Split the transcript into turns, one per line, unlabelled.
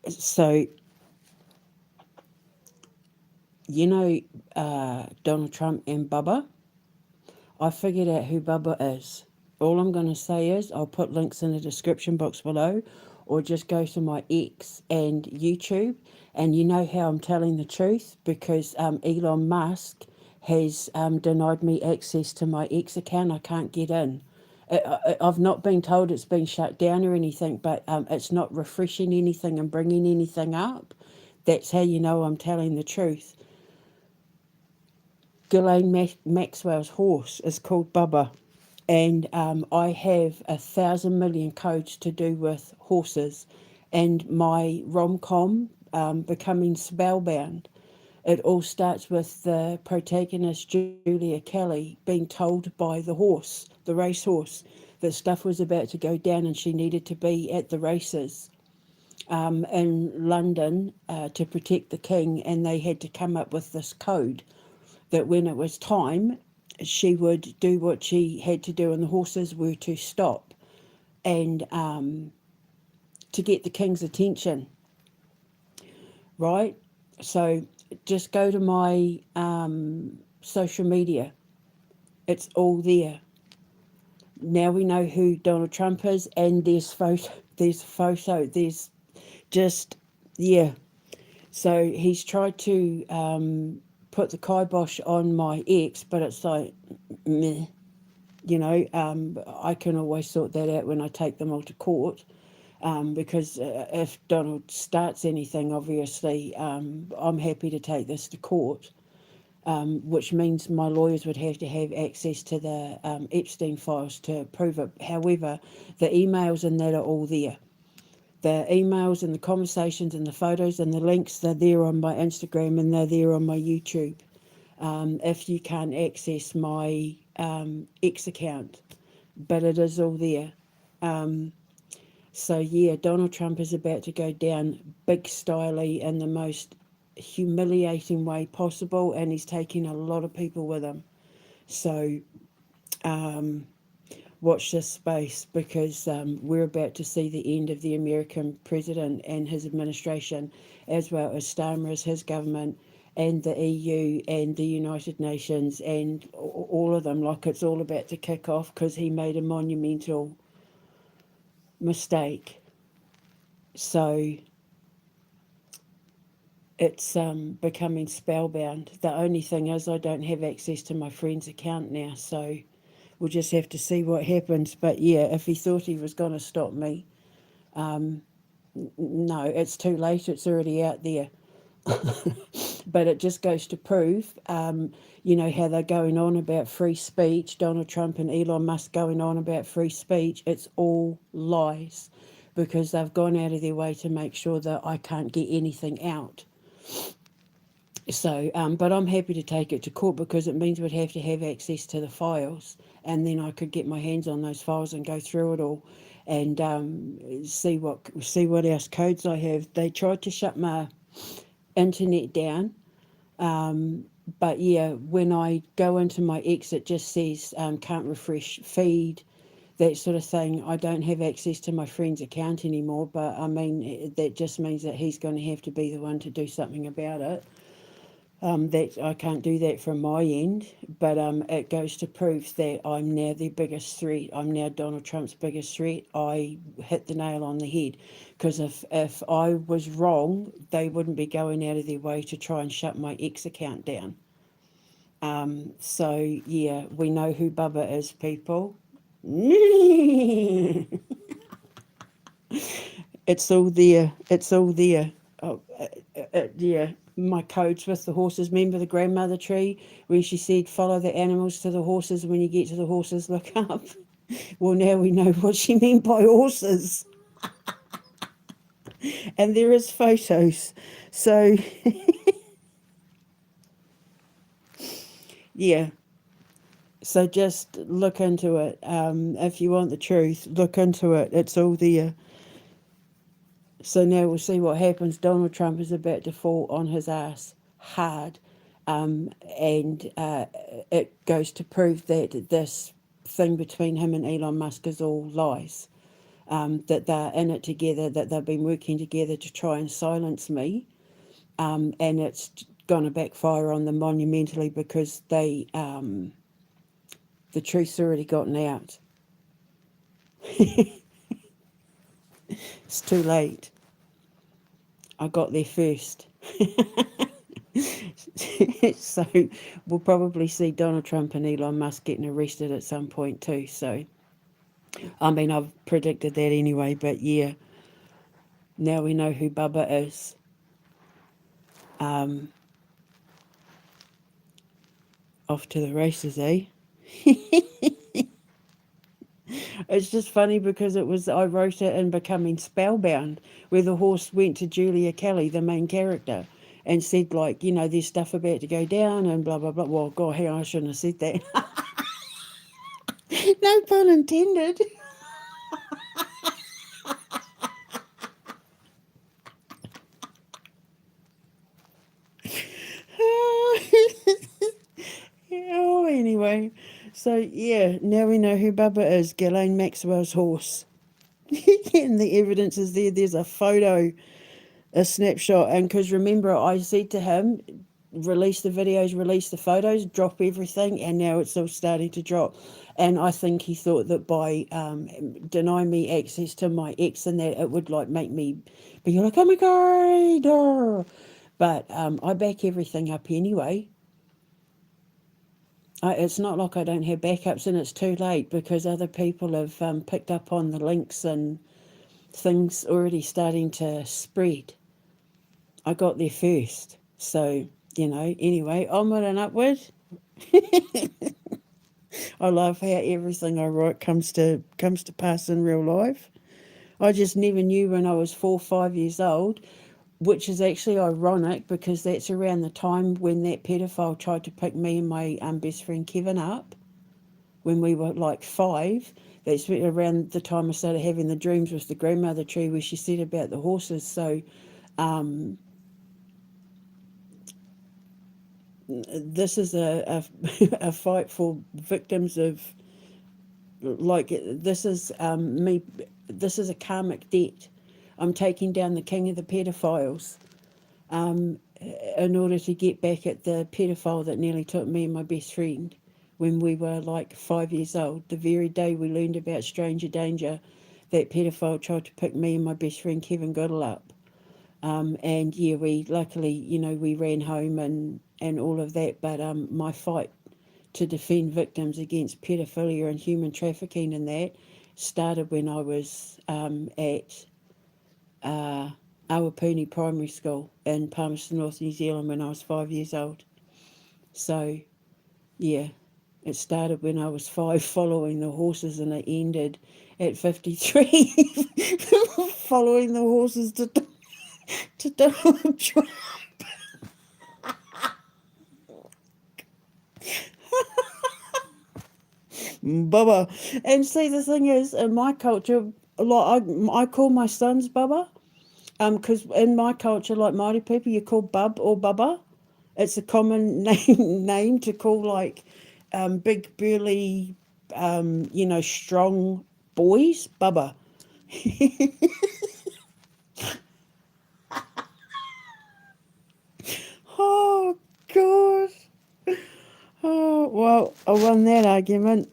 So, you know, Donald Trump and Bubba, I figured out who Bubba is. All I'm going to say is I'll put links in the description box below, or just go to my X and YouTube. And you know how I'm telling the truth because Elon Musk has denied me access to my X account. I can't get in. I've not been told it's been shut down or anything, but it's not refreshing anything and bringing anything up. That's how you know I'm telling the truth. Ghislaine Maxwell's horse is called Bubba, and I have 1,000,000,000 codes to do with horses, and my rom-com becoming spellbound. It all starts with the protagonist Julia Kelly being told by the horse, the racehorse, that stuff was about to go down and she needed to be at the races in London to protect the king, and they had to come up with this code that when it was time, she would do what she had to do, and the horses were to stop and to get the king's attention, right? So just go to my social media, it's all there. Now we know who Donald Trump is, and there's just, yeah. So he's tried to put the kibosh on my ex, but it's like, meh, I can always sort that out when I take them all to court. Because if Donald starts anything, obviously, I'm happy to take this to court, which means my lawyers would have to have access to the Epstein files to prove it. However, the emails and that are all there. The emails and the conversations and the photos and the links, they're there on my Instagram and they're there on my YouTube. If you can't access my X account, but it is all there. So yeah, Donald Trump is about to go down big styly in the most humiliating way possible, and he's taking a lot of people with him. So watch this space because we're about to see the end of the American president and his administration, as well as Starmer's, his government, and the EU and the United Nations and all of them. Like it's all about to kick off because he made a monumental mistake. So it's becoming spellbound. The only thing is I don't have access to my friend's account now, so we'll just have to see what happens. But yeah, if he thought he was going to stop me, no, it's too late. It's already out there. But it just goes to prove, how they're going on about free speech, Donald Trump and Elon Musk going on about free speech. It's all lies because they've gone out of their way to make sure that I can't get anything out. So, but I'm happy to take it to court because it means we'd have to have access to the files, and then I could get my hands on those files and go through it all, and see what else codes I have. They tried to shut my internet down, but yeah, when I go into my X, it just says can't refresh feed, that sort of thing. I don't have access to my friend's account anymore, but I mean that just means that he's going to have to be the one to do something about it. That I can't do that from my end, but it goes to prove that I'm now the biggest threat. I'm now Donald Trump's biggest threat. I hit the nail on the head because if I was wrong, they wouldn't be going out of their way to try and shut my X account down. So yeah, we know who Bubba is, people. It's all there. It's all there. Oh, yeah. My codes with the horses. Remember the grandmother tree when she said, follow the animals to the horses. When you get to the horses, look up. Well, now we know what she meant by horses. And there is photos. So, yeah. So just look into it. If you want the truth, look into it. It's all there. So now we'll see what happens. Donald Trump is about to fall on his ass hard. And it goes to prove that this thing between him and Elon Musk is all lies. that they're in it together, that they've been working together to try and silence me. And it's going to backfire on them monumentally because the truth's already gotten out. It's too late. I got there first. So we'll probably see Donald Trump and Elon Musk getting arrested at some point too. So, I mean, I've predicted that anyway, but yeah, now we know who Bubba is. Off to the races, eh? It's just funny because I wrote it in Becoming Spellbound, where the horse went to Julia Kelly, the main character, and said, like, there's stuff about to go down and blah, blah, blah. Well, God, hang on, I shouldn't have said that. No pun intended. Oh, anyway. So, yeah, now we know who Bubba is, Ghislaine Maxwell's horse. And the evidence is there. There's a photo, a snapshot. And because remember, I said to him, release the videos, release the photos, drop everything. And now it's all starting to drop. And I think he thought that by denying me access to my ex and that it would like make me be like, oh my God. But I back everything up anyway. It's not like I don't have backups, and it's too late because other people have picked up on the links and things already starting to spread. I got there first. So, anyway, onward and upward. I love how everything I write comes to pass in real life. I just never knew when I was 4 or 5 years old, which is actually ironic because that's around the time when that pedophile tried to pick me and my best friend Kevin up when we were like 5. That's around the time I started having the dreams with the grandmother tree where she said about the horses. So this is a a fight for victims of, like, this is me. This is a karmic debt. I'm taking down the king of the pedophiles in order to get back at the pedophile that nearly took me and my best friend when we were like 5 years old. The very day we learned about stranger danger, that pedophile tried to pick me and my best friend Kevin Goodall up. And yeah, we luckily, we ran home and all of that. But my fight to defend victims against pedophilia and human trafficking and that started when I was at Awapuni Primary School in Palmerston North, New Zealand when I was 5 years old. So, yeah, it started when I was 5 following the horses, and it ended at 53 following the horses to Donald Trump. Bubba. And see, the thing is, in my culture, like I call my sons Bubba, because in my culture, like Māori people, you call Bub or Bubba. It's a common name to call like big burly, strong boys. Bubba. Oh gosh. Oh well, I won that argument.